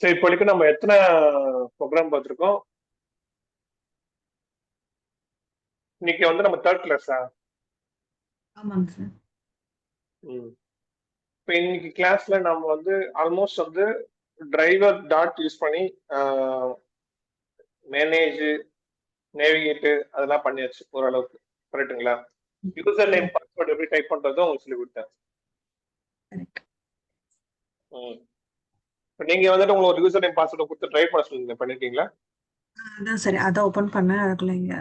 சரி, இப்போதைக்கு நம்ம எத்தனை ப்ரோக்ராம் பார்த்துருக்கோம்? இன்னைக்கு வந்து நம்ம தேர்ட் கிளாஸா? ஆமாங்க சார். ம். இப்போ இன்னைக்கு கிளாஸ்ல நம்ம வந்து ஆல்மோஸ்ட் வந்து டிரைவர் டாட் யூஸ் பண்ணி மேனேஜ், நேவிகேட் அதெல்லாம் பண்ணியாச்சு ஓரளவுக்கு. கரெக்ட்டுங்களா? User name correct. பாஸ்வேர்ட் எப்படி டைப் பண்றதும் உங்களுக்கு சொல்லி கொடுத்தேன். கரெக்ட். ம். இப்போ நீங்க வந்துட்டு உங்களுக்கு ஒரு யூசர் நேம் பாஸ்வேர்டு கொடுத்து ட்ரை பண்ண சொல்லுங்க, பண்ணிருக்கீங்களா? அதான் சரி, அதை ஓபன் பண்ணேன். அதுக்குள்ள இங்க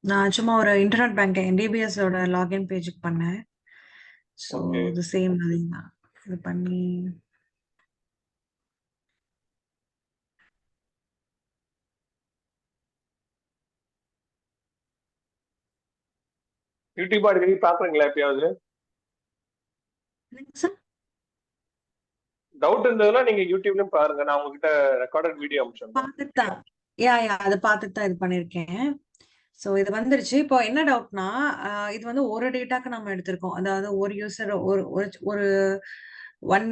நான் சும்மா ஒரு இன்டர்நெட் பேங்கிங் டிபிஎஸ் ஓட லாகின் பேஜுக்கு பண்ணேன். So okay. இது சேம் அதே தான். இது பண்ணி யூடியூப் அடிக்கடி பாக்குறீங்களா எப்பயாவது? என்னங்க சார்? டவுட் இருந்ததுன்னா நீங்க யூடியூப்லயும் பாருங்க. நான் உங்ககிட்ட ரெக்கார்டட் வீடியோ அனுப்பிச்சிருந்தேன். பார்த்துட்டு தான். அதை பார்த்துட்டு தான் இது பண்ணியிருக்கேன். ஸோ இது வந்துருச்சு. இப்போ என்ன டவுட்னா, இது வந்து ஒரு டேட்டாக்கு நம்ம எடுத்திருக்கோம். அதாவது ஒரு யூசர் ஒரு ஒரு ஒரு ஒன்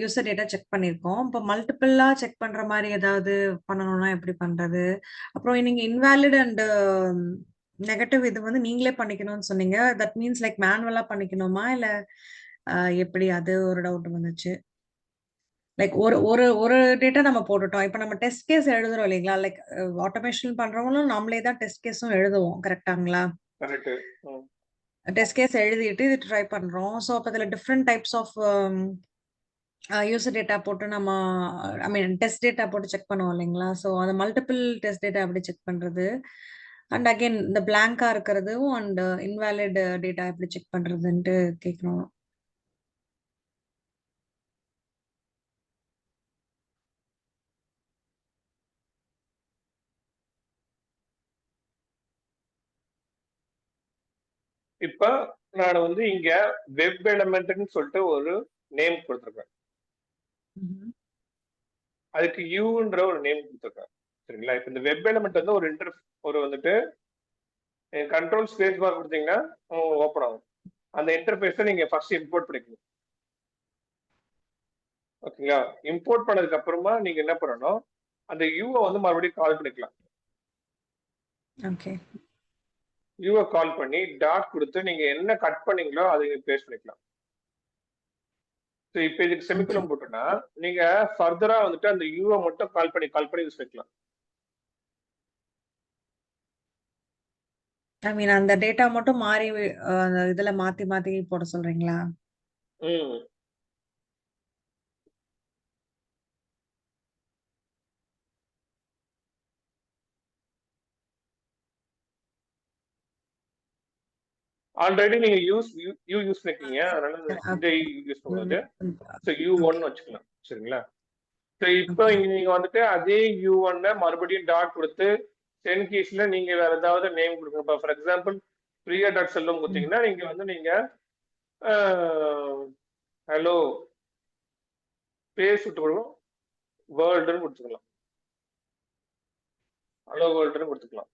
யூசர் டேட்டா செக் பண்ணியிருக்கோம். இப்போ மல்டிபிளா செக் பண்ற மாதிரி ஏதாவது பண்ணணும்னா எப்படி பண்றது? அப்புறம் நீங்க இன்வாலிட் அண்ட் நெகட்டிவ் இது வந்து நீங்களே பண்ணிக்கணும்னு சொன்னீங்க. தட் மீன்ஸ் லைக் மேனுவலா பண்ணிக்கணுமா? இல்ல எப்படி? அது ஒரு டவுட் வந்துச்சு. லைக் ஒரு ஒரு ஒரு டேட்டா நம்ம போட்டுட்டோம். இப்ப நம்ம டெஸ்ட் கேஸ் எழுதுறோம் இல்லைங்களா? லைக் ஆட்டோமேஷன் பண்றவங்களும் நம்மளே தான் டெஸ்ட் கேஸும் எழுதுவோம். கரெக்ட்டாங்களா? கரெக்ட். ம். டெஸ்ட் கேஸ் எழுதிட்டு இது ட்ரை பண்றோம். ஸோ அப்ப அதுல different types of user data போட்டு நம்ம ஐ மீன் டெஸ்ட் டேட்டா போட்டு செக் பண்ணுவோம் இல்லைங்களா? ஸோ அந்த மல்டிபிள் டெஸ்ட் டேட்டா எப்படி செக் பண்றது? அண்ட் அகைன் இந்த பிளாங்கா இருக்கிறதும் அண்ட் இன்வாலிட் டேட்டா எப்படி செக் பண்றதுன்ட்டு கேட்கணும். இப்ப நான் வந்து இங்க வெப் எலமெண்ட்னு சொல்லிட்டு ஒரு நேம் கொடுத்துருக்கேன். அதுக்கு யூன்ற ஒரு நேம் கொடுத்துருக்கேன். சரிங்களா? இப்ப இந்த வெப் எலமெண்ட் வந்து ஒரு வந்துட்டு கண்ட்ரோல் ஸ்பேஸ் பார் கொடுத்தீங்கன்னா ஓப்பன் ஆகும். அந்த இன்டர்ஃபேஸை நீங்க ஃபர்ஸ்ட் இம்போர்ட் பண்ணிக்கணும். ஓகேங்களா? இம்போர்ட் பண்ணதுக்கு அப்புறமா நீங்க என்ன பண்ணணும், அந்த யூவை வந்து மறுபடியும் கால் பண்ணிக்கலாம். ஓகே. யூவை கால் பண்ணி டாட் கொடுத்து நீங்க என்ன கட் பண்ணீங்களோ அதை பேஸ்ட் பண்ணிக்கலாம். ஸோ இப்போ இதுக்கு ஓகே. செமிகுலம் போட்டோம்னா நீங்க ஃபர்தரா வந்துட்டு அந்த யூவை மட்டும் கால் பண்ணி யூஸ் பண்ணிக்கலாம். ஐ மீன் அந்த டேட்டா மட்டும் மாறி அந்த இதுல மாத்தி மாத்தி போட சொல்றீங்களா? ம். ஆல்ரெடி நீங்க யூ யூஸ் பண்ணிருக்கீங்க, அதனால இந்த ஓகே. யூஸ் பண்ணாது. ஸோ யூ ஒன் வச்சுக்கலாம். சரிங்களா? ஸோ இப்போ ஓகே. இங்க நீங்க வந்துட்டு அதே யூ ஒன்ன மறுபடியும் டாட் கொடுத்து டென் கீஸ்ல நீங்க வேற ஏதாவது நேம் கொடுக்கணும். இப்போ ஃபார் எக்ஸாம்பிள் பிரியா டாட் செல்லம் கொடுத்தீங்கன்னா நீங்க ஹலோ பேஸ் விட்டு கொடுக்கணும், வேர்ல்டுன்னு கொடுத்துக்கலாம். ஹலோ வேர்ல்டுன்னு கொடுத்துக்கலாம்.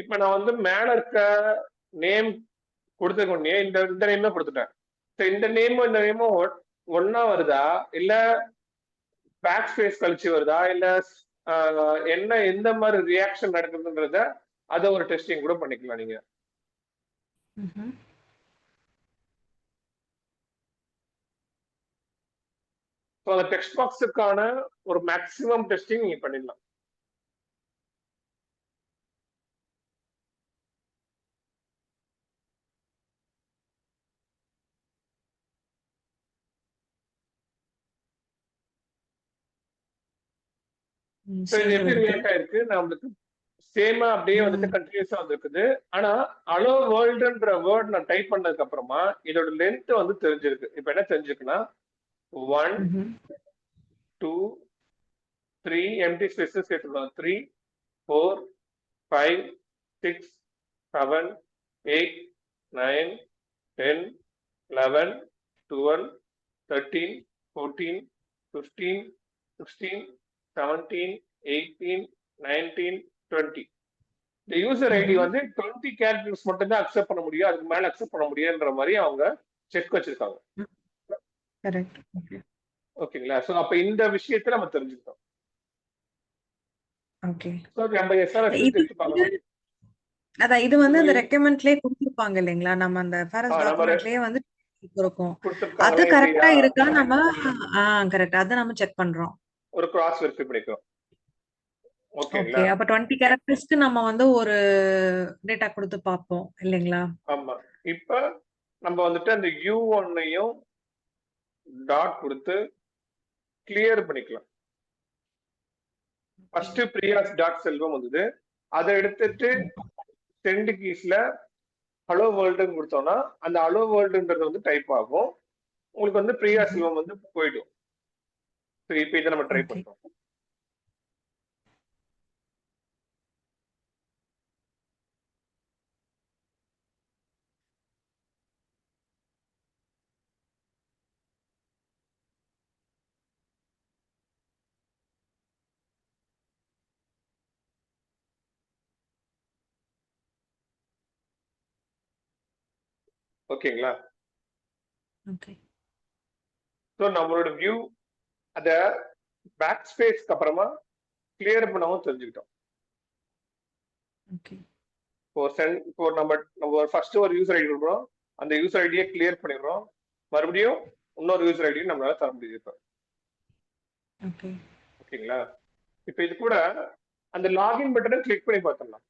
இப்ப நான் வந்து மேல இருக்க நேம் கொடுத்துருக்கோம், இந்த இந்த நேம் கொடுத்துட்டேன். இந்த நேமும் ஒன்னா வருதா, இல்ல பேக் ஸ்பேஸ் கழிச்சு வருதா, இல்ல என்ன எந்த மாதிரி ரியாக்ஷன் நடக்குதுன்றத அதை ஒரு டெஸ்டிங் கூட பண்ணிக்கலாம் நீங்க. ஸோ அந்த டெக்ஸ்ட் பாக்ஸுக்கான ஒரு மேக்ஸிமம் டெஸ்டிங் நீங்க பண்ணிடலாம். ஸோ இது சரி எப்படி வருது. ரியாக்ட் ஆயிருக்கு நம்மளுக்கு சேமா அப்படியே வந்துட்டு கண்டினியூஸா வந்திருக்குது. ஆனா அலோ வேர்ல்டுன்ற வேர்ட் நான் டைப் பண்ணதுக்கு அப்புறமா இதோட லென்த் வந்து தெரிஞ்சிருக்கு. இப்ப என்ன தெரிஞ்சிருக்குன்னா 1 2 3 எம்டி ஸ்பேசஸ் சேர்த்துக்கலாம். 3 4 5 6 7 8 9 10 11 12 13 14 15 16 17, 18, 19, 20. இந்த யூசர் ஐடி வந்து 20 கேரக்டர்ஸ் மட்டும் தான் அக்செப்ட் பண்ண முடியும், அதுக்கு மேல அக்செப்ட் பண்ண முடியுன்ற மாதிரி அவங்க செக் வச்சிருக்காங்க. கரெக்ட். ஓகேங்களா? சோ அப்ப இந்த விஷயத்தை நம்ம தெரிஞ்சுக்கிட்டோம். ஓகே. சோ நம்ம எஸ்ஆர்எஸ் இது எடுத்து பார்க்கணும். அதான் இது வந்து அந்த ரெக்கமெண்ட்லயே கொடுத்திருப்பாங்க இல்லைங்களா? நம்ம அந்த FRS நம்ம டாக்குமெண்ட்லயே வந்து இருக்கும். அது கொடுத்திருக்காங்களா கரெக்டா இல்லையா இருக்கா நம்ம கரெக்ட். அத நம்ம செக் பண்றோம். ஒரு கிராஸ் வெரிஃபை பண்ணிக்கிறோம். ஓகே. ஓகேங்களா? அப்ப 20 கேரக்டர்ஸ்க்கு நம்ம வந்து ஒரு டேட்டா கொடுத்து பார்ப்போம் இல்லைங்களா? ஆமா. இப்ப நம்ம வந்துட்டு அந்த U1-ஐயும் டாட் கொடுத்து கிளியர் பண்ணிக்கலாம். ஃபர்ஸ்ட் பிரியாஸ் டாட் செல்வம் வந்தது, அதை எடுத்துட்டு சென்ட் கீஸ்ல ஹலோ வேர்ல்டுன்னு கொடுத்தோம்னா அந்த ஹலோ வேர்ல்டுன்றது வந்து டைப் ஆகும், உங்களுக்கு வந்து பிரியா செல்வம் வந்து போயிடும். இப்ப இதை நம்ம ட்ரை பண்றோம். ஓகேங்களா? ஓகே. ஸோ நம்மளோட வியூ அத பேக் ஸ்பேஸ்க்கு அப்புறமா கிளியர் பண்ணவும் தெரிஞ்சுக்கிட்டோம். ஓகே. இப்போ நம்ம ஃபர்ஸ்ட் ஒரு யூசர் ஐடி கொடுக்குறோம், அந்த யூசர் ஐடியை கிளியர் பண்ணிடுறோம், மறுபடியும் இன்னொரு யூசர் ஐடியும் நம்மளால தர முடியுது இப்போ. ஓகே. ஓகேங்களா? இப்போ இது கூட அந்த லாகின் பட்டனை கிளிக் பண்ணி பார்த்துடலாம்.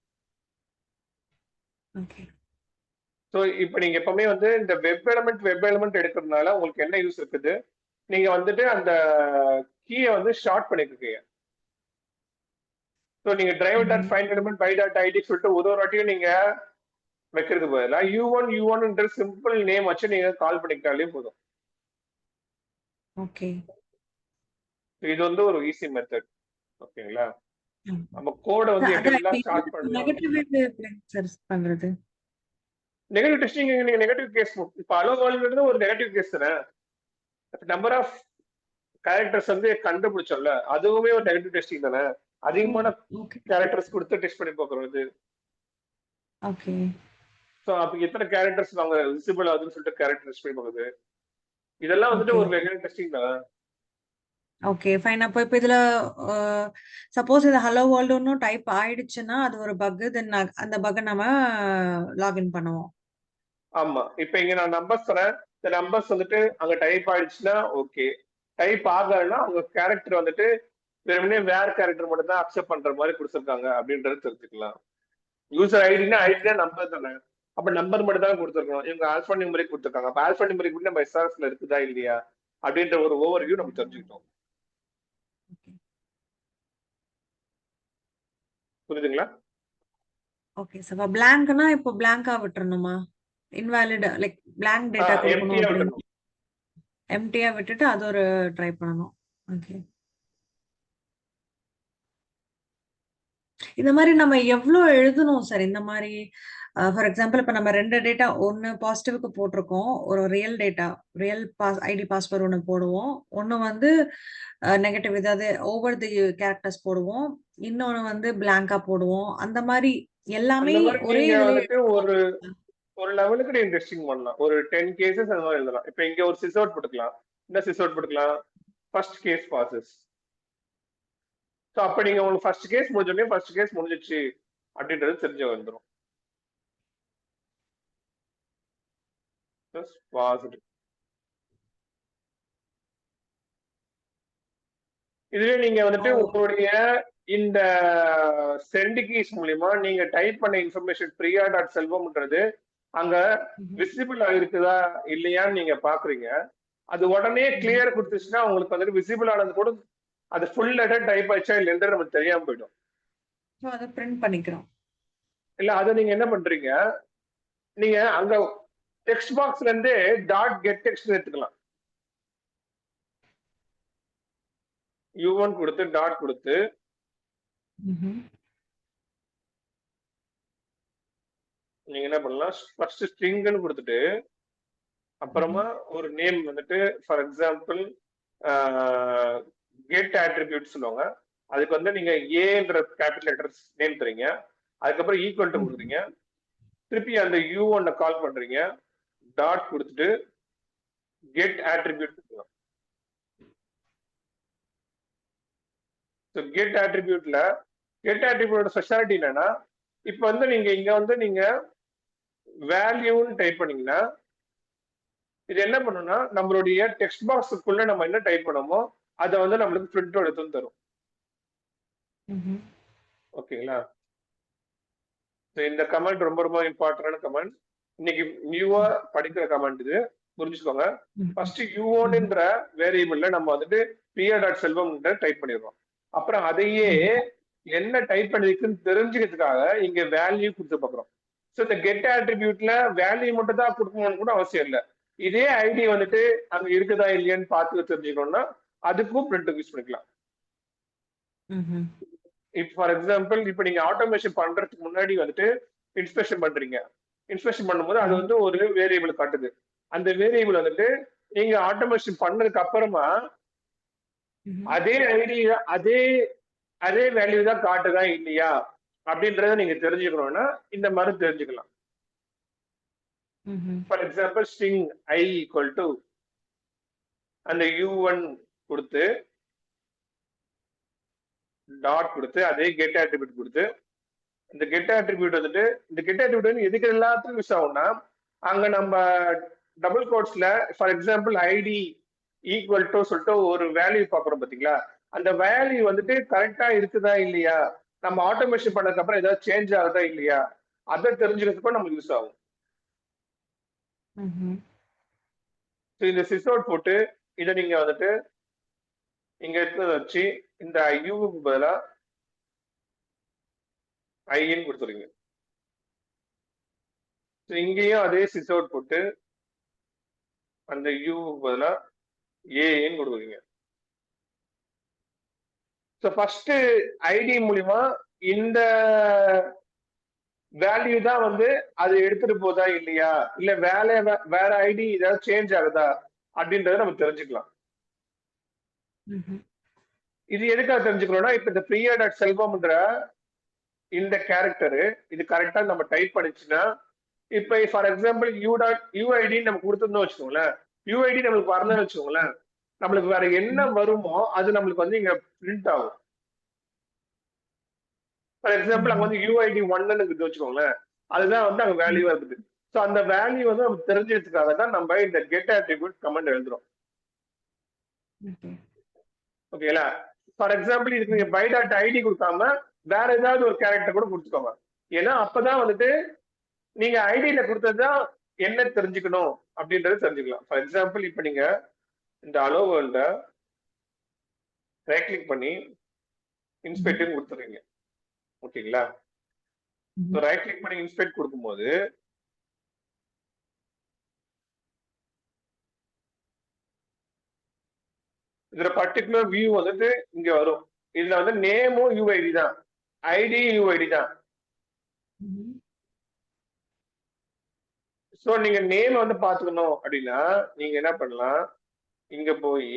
ஓகே. ஸோ இப்போ நீங்க எப்பவுமே வந்து இந்த வெப் எலிமெண்ட் எடுக்கிறதுனால உங்களுக்கு என்ன யூஸ் இருக்குது, நீங்க வந்துட்டு அந்த கீயை வந்து ஷார்ட் பண்ணிருக்கீங்க. ஸோ நீங்க driver dot find element by dot ID சொல்லிட்டு ஒரு வாட்டியும் நீங்க வைக்கிறது பதிலா U1 சிம்பிள் நேம் வச்சு நீங்க கால் பண்ணிக்கிட்டாலே போதும். ஓகே. இது வந்து ஒரு ஈஸி மெத்தட். ஓகேங்களா? நம்ம கோட வந்து எப்படிலாம் ஸ்டார்ட் பண்ணலாம். நெகட்டிவ் டெஸ்டிங் நீங்க நெகட்டிவ் கேஸ் இப்ப ஹலோ வேர்ல்டுன்றது ஒரு நெகட்டிவ் கேஸ் தானே. நம்பர் ஆஃப் கேரக்டர்ஸ் வந்து கண்டுபிடிச்சோம்ல, அதுவுமே ஒரு நெகட்டிவ் டெஸ்டிங் தானே. அதிகமான கேரக்டர்ஸ் கொடுத்து டெஸ்ட் பண்ணி பார்க்கறது. ஓகே. சோ அப்ப எத்தனை கேரக்டர்ஸ் நாங்க விசிபிள் ஆகுதுன்னு சொல்லிட்டு கேரக்டர் டெஸ்ட் பண்ணி பார்க்கறது, இதெல்லாம் வந்துட்டு ஒரு நெகட்டிவ் டெஸ்டிங் தானே. Okay fine. அப்போ இப்போ இதுல சப்போஸ் இது ஹலோ வேர்ல்டுன்னு டைப் ஆயிடுச்சுன்னா அது ஒரு பக், தென் அந்த பக்கை நம்ம லாகின் பண்ணுவோம். ஆமா. இப்ப இங்க நான் நம்பர்ஸ் தரேன், இந்த நம்பர்ஸ் வந்துட்டு அங்க டைப் ஆயிடுச்சுன்னா ஓகே, டைப் ஆகலைன்னா அவங்க கேரக்டர் வந்துட்டு வெறுமனே வேற கேரக்டர் மட்டும் தான் அக்செப்ட் பண்ற மாதிரி கொடுத்துருக்காங்க அப்படின்றது தெரிஞ்சுக்கலாம். யூசர் ஐடினா நம்பர் தானே, அப்ப நம்பர் மட்டும் தான் கொடுத்துருக்கணும். இவங்க ஆல்பா நியூமரிக் கொடுத்துருக்காங்க, அப்ப ஆல்பா நியூமரிக் நம்ம எஸ்ஆர்எஸ்ல இருக்குதா இல்லையா அப்படின்ற ஒரு ஓவர் வியூ நம்ம தெரிஞ்சுக்கிட்டோம். புரியுதுங்களா? Okay sir. பிளாங்க்னா இப்போ பிளாங்கா விட்டுறணுமா? இன்வாலிட் லைக் பிளாங்க் டேட்டா கொடுக்கணும் அப்படின்னு எம்டியா விட்டுட்டு அது ஒரு ட்ரை பண்ணணும். ஓகே. இந்த மாதிரி நம்ம எவ்வளவு எழுதணும் சார்? இந்த மாதிரி ஃபார் எக்ஸாம்பிள் இப்ப நம்ம 2 டேட்டா, ஒன்னு பாசிட்டிவ்க்கு போட்டிருக்கோம், ஒரு real data real ID password ஒன்று போடுவோம், ஒன்னு வந்து நெகட்டிவ் ஏதாவது ஓவர் தி கேரக்டர்ஸ் போடுவோம், இன்னொன்னு வந்து பிளாங்கா போடுவோம். அந்த மாதிரி எல்லாமே ஒரே ஒரு லெவலுக்கு நீங்க டெஸ்டிங் பண்ணலாம். ஒரு 10 கேசஸ் அந்த மாதிரி எழுதலாம். இப்ப இங்க ஒரு சிஸ் அவுட் போட்டுக்கலாம். என்ன சிஸ் அவுட் போட்டுக்கலாம்? First case passes. சோ அப்ப நீங்க உங்களுக்கு ஃபர்ஸ்ட் கேஸ் முடிஞ்சோடனே ஃபர்ஸ்ட் கேஸ் முடிஞ்சிச்சு அப்படின்றது தெரிஞ்சு வந்துடும். இதுவே நீங்க வந்துட்டு உங்களுடைய இந்த சென்ட் கீஸ் மூலியமா நீங்க டைப் பண்ண இன்ஃபர்மேஷன் பிரியா டாட் செல்வம்ன்றது அங்க விசிபிள் ஆயிருக்குதா இல்லையான்னு நீங்க பாக்குறீங்க. அது உடனே கிளியர் கொடுத்துச்சுன்னா உங்களுக்கு வந்துட்டு விசிபிள் ஆனது கூட அது ஃபுல் லெட்டர் டைப் ஆயிடுச்சா இல்லைன்றது நமக்கு தெரியாம போயிடும். அதை பிரிண்ட் பண்ணிக்கிறோம். இல்ல அதை நீங்க என்ன பண்றீங்க, நீங்க அங்க டெக்ஸ்ட் பாக்ஸ்ல இருந்தே டாட் கெட் டெக்ஸ்ட் எடுத்துக்கலாம். U1 கொடுத்து டாட் கொடுத்து நீங்க என்ன பண்ணலாம், ஃபர்ஸ்ட் ஸ்ட்ரிங்னு கொடுத்துட்டு அப்புறமா ஒரு நேம் வந்துட்டு ஃபார் எக்ஸாம்பிள் கெட் ஆட்ரிபியூட் சொல்லுவாங்க, அதுக்கு வந்து நீங்க ஏன்ற கேபிட்டல் லெட்டர்ஸ் நேம் தரீங்க, அதுக்கப்புறம் ஈக்குவல் டு கொடுக்குறீங்க, திருப்பி அந்த U1 கால் பண்றீங்க, டாட் கொடுத்துட்டு கெட் ஆட்ரிபியூட் கொடுக்கலாம். ஸோ கெட் ஆட்ரிபியூட்டோட ஸ்பெஷாலிட்டி என்னன்னா, இப்போ வந்து நீங்க இங்க வந்து நீங்க வேல்யூன்னு டைப் பண்ணீங்கன்னா இது என்ன பண்ணும்னா நம்மளுடைய டெக்ஸ்ட் பாக்ஸுக்குள்ள நம்ம என்ன டைப் பண்ணோமோ அதை வந்து நம்மளுக்கு பிரிண்ட் எடுத்து தரும். ஓகேங்களா? இந்த கமெண்ட் ரொம்ப ரொம்ப இம்பார்ட்டன்டான கமெண்ட். இன்னைக்கு நியூவா படிக்கிற கமெண்ட் இது, புரிஞ்சுக்கோங்க. ஃபர்ஸ்ட் U1ன்ற வேரியபிள்ல நம்ம வந்துட்டு pr.selvam டைப் பண்ணிடுறோம். அப்புறம் அதையே என்ன டைப் பண்ணிருக்குன்னு தெரிஞ்சுக்கிறதுக்காக இங்க வேல்யூ கொடுத்து பார்க்குறோம். ஸோ இந்த கெட் ஆட்ரிபியூட்ல வேல்யூ மட்டும் தான் கொடுக்கணும்னு கூட அவசியம் இல்லை. இதே ஐடி வந்துட்டு அங்க இருக்குதா இல்லையான்னு பார்த்து தெரிஞ்சுக்கணும்னா அதுக்கும் பிரிண்ட் யூஸ் பண்ணிக்கலாம். இப்போ ஃபார் எக்ஸாம்பிள் இப்போ நீங்க ஆட்டோமேஷன் பண்றதுக்கு முன்னாடி வந்துட்டு இன்ஸ்பெக்ஷன் பண்றீங்க. இன்ஸ்பெக்ஷன் பண்ணும்போது அது வந்து ஒரு வேரியபிள் காட்டுது. அந்த வேரியபிள் வந்துட்டு நீங்க ஆட்டோமேஷன் பண்ணதுக்கு அப்புறமா அதே ஐடி அதே அதே வேல்யூ தான் காட்டுதா இல்லையா அப்படின்றத நீங்க தெரிஞ்சுக்கணும்னா இந்த மாதிரி தெரிஞ்சுக்கலாம். For example string I equal to அந்த U1 கொடுத்து டாட் கொடுத்து அதே கெட் ஆட்ரிபியூட் கொடுத்து இந்த கெட் ஆட்ரிபியூட் வந்துட்டு இந்த கெட் ஆட்ரிபியூட் எதுக்கு எல்லாத்துக்கும் யூஸ் ஆகும்னா அங்க நம்ம டபுள் கோட்ஸ்ல for example ID equal to சொல்லிட்டு ஒரு வேல்யூ பாக்குறோம் பாத்தீங்களா, அந்த வேல்யூ வந்துட்டு கரெக்டா இருக்குதா இல்லையா, நம்ம ஆட்டோமேஷன் பண்ணதுக்கு அப்புறம் ஏதாவது சேஞ்ச் ஆகுதா இல்லையா அதை தெரிஞ்சுக்கிறதுக்கும் நமக்கு யூஸ் ஆகும். இந்த சிஸ் அவுட் போட்டு இதை நீங்க வந்துட்டு இங்க எடுத்து வச்சு இந்த யூக்கு பதிலா ஐன்னு கொடுத்துருங்க. இங்கேயும் அதே சிஸ் அவுட் போட்டு அந்த யூக்கு பதிலா ஏன்னு கொடுக்குறீங்க. ஸோ ஃபர்ஸ்ட் ஐடி மூலியமா இந்த வேல்யூ தான் வந்து அது எடுத்துட்டு போதா இல்லையா, இல்ல வேற ஐடி ஏதாவது சேஞ்ச் ஆகுதா அப்படின்றத நம்ம தெரிஞ்சுக்கலாம். இது எதுக்காக தெரிஞ்சுக்கணும்னா இப்ப இந்த pr.selvam இந்த கேரக்டரு இது கரெக்டா நம்ம டைப் பண்ணிச்சுன்னா இப்ப ஃபார் எக்ஸாம்பிள் யூஐடி நம்ம கொடுத்துருந்தோம் வச்சுக்கோங்களேன், யூஐடி நம்மளுக்கு வரலன்னு வச்சுக்கோங்களேன், நம்மளுக்கு வேற என்ன வருமோ அது நம்மளுக்கு வந்து இங்க பிரிண்ட் ஆகும். ஃபார் எக்ஸாம்பிள் அங்க வந்து யூஐடி 1ன்னு வச்சுக்கோங்களேன், அதுதான் வந்து அங்க வேல்யூவா இருக்குது. ஸோ அந்த வேல்யூ வந்து நம்ம தெரிஞ்சதுக்காக தான் நம்ம இந்த கெட் ஆட்ரிபியூட் கமெண்ட் எழுதுறோம். ஓகேங்களா? ஃபார் எக்ஸாம்பிள் இதுக்கு நீங்க பை டாட் ஐடி கொடுக்காம வேற ஏதாவது ஒரு கேரக்டர் கூட கொடுத்துக்கோங்க. ஏன்னா அப்பதான் வந்துட்டு நீங்க ஐடியில கொடுத்ததுதான் என்ன தெரிஞ்சுக்கணும் அப்படின்றத தெரிஞ்சுக்கலாம். ஃபார் எக்ஸாம்பிள் இப்ப நீங்க இந்த அலோ வேர்ல்ட ரைட் கிளிக் பண்ணி இன்ஸ்பெக்ட் கொடுத்துறீங்க. ஓகேங்களா? ரைட் கிளிக் பண்ணி இன்ஸ்பெக்ட் கொடுக்கும்போது இதுல பர்டிகுலர் வியூ வந்துட்டு இங்க வரும். இதுல வந்து நேமும் யூஐடி தான், ஐடி யூஐடி தான். சோ நீங்க நேம் வந்து பாத்துக்கணும் அப்படின்னா நீங்க என்ன பண்ணலாம், இங்க போய்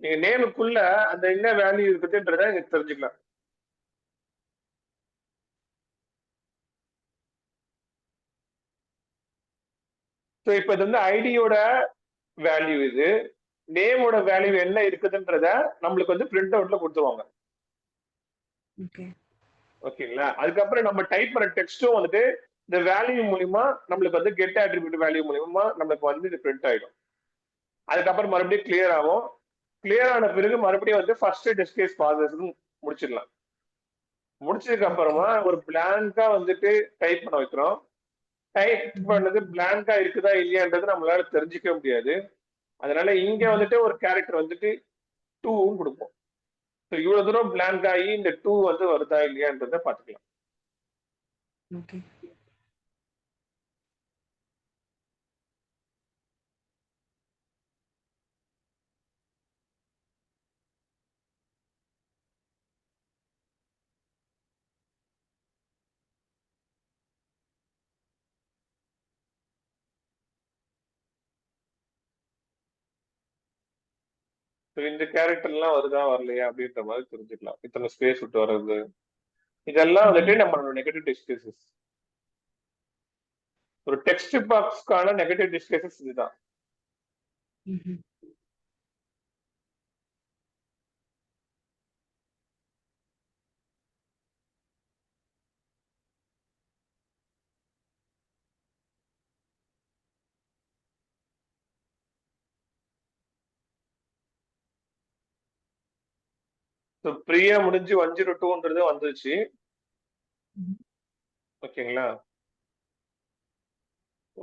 நீங்க நேமுக்குள்ள அந்த என்ன வேல்யூ இருக்குதுன்றத நீங்க தெரிஞ்சுக்கலாம். ஸோ இப்போ இது வந்து ஐடியோட வேல்யூ, இது நேமோட வேல்யூ என்ன இருக்குதுன்றத நம்மளுக்கு வந்து பிரிண்ட் அவுட்ல கொடுத்துருவாங்க. ஓகேங்களா? அதுக்கப்புறம் நம்ம டைப் பண்ண டெக்ஸ்டும் வந்துட்டு இந்த வேல்யூ மூலியமா நம்மளுக்கு வந்து கெட் ஆட்ரிபியூட் வேல்யூ மூலியமா நம்மளுக்கு வந்து இது பிரிண்ட் ஆயிடும். அதுக்கப்புறம் மறுபடியும் கிளியர் ஆகும். கிளியர் ஆன பிறகு மறுபடியும் வந்து ஃபர்ஸ்ட் டெஸ்ட் கேஸ் ப்ராசஸ் முடிச்சிடலாம். முடிச்சதுக்கு அப்புறமா ஒரு பிளாங்கா வந்துட்டு டைப் பண்ண வைக்கிறோம். டைப் பண்ணது பிளாங்கா இருக்குதா இல்லையான்றது நம்மளால தெரிஞ்சுக்க முடியாது. அதனால இங்க வந்துட்டு ஒரு கேரக்டர் வந்துட்டு 2 கொடுப்போம். இவ்வளவு தூரம் பிளாங்க் ஆகி இந்த 2 வந்து வருதா இல்லையான்றத பாத்துக்கலாம். இந்த கேரக்டர் எல்லாம் வருதா வரலையா அப்படின்ற மாதிரி தெரிஞ்சுக்கலாம். இத்தனை ஸ்பேஸ் விட்டு வர்றது, இதெல்லாம் வந்துட்டு நம்மளோட நெகட்டிவ் டெஸ்ட் கேசஸ். ஒரு டெக்ஸ்ட் பாக்ஸ்க்கான நெகட்டிவ் டெஸ்ட் கேசஸ் இதுதான். பிரியா முடிஞ்சு 102ன்றது வந்துருச்சு. ஓகேங்களா?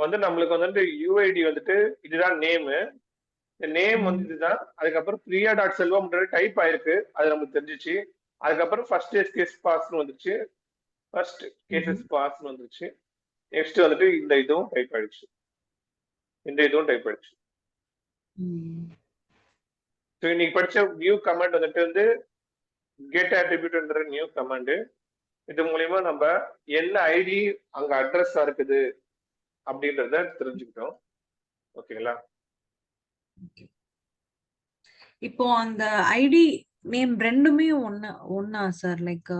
வந்து நம்மளுக்கு வந்துட்டு யூஐடி வந்துட்டு இதுதான் நேமு. இந்த நேம் வந்து இதுதான். அதுக்கப்புறம் பிரியா டாட் செல்வம்ன்றது டைப் ஆயிருக்கு, அது நமக்கு தெரிஞ்சிச்சு. அதுக்கப்புறம் ஃபர்ஸ்ட் கேஸ் பாஸ்ன்னு வந்துச்சு, ஃபர்ஸ்ட் கேசஸ் பாஸ்ன்னு வந்துருச்சு. நெக்ஸ்ட் வந்துட்டு இந்த இதுவும் டைப் ஆயிடுச்சு, இந்த இதுவும் டைப் ஆயிடுச்சு. ஸோ இன்னைக்கு படிச்ச நியூ கமாண்ட் வந்துட்டு வந்து கெட் அட்ரிபியூட்ன்ற நியூ கமாண்ட். இது மூலியமா நம்ம என்ன ஐடி அங்க அட்ரஸா இருக்குது அப்படின்றத தெரிஞ்சுக்கிட்டோம். ஓகேங்களா? இப்போ அந்த ஐடி நேம் ரெண்டுமே ஒன்னா சார்? லைக்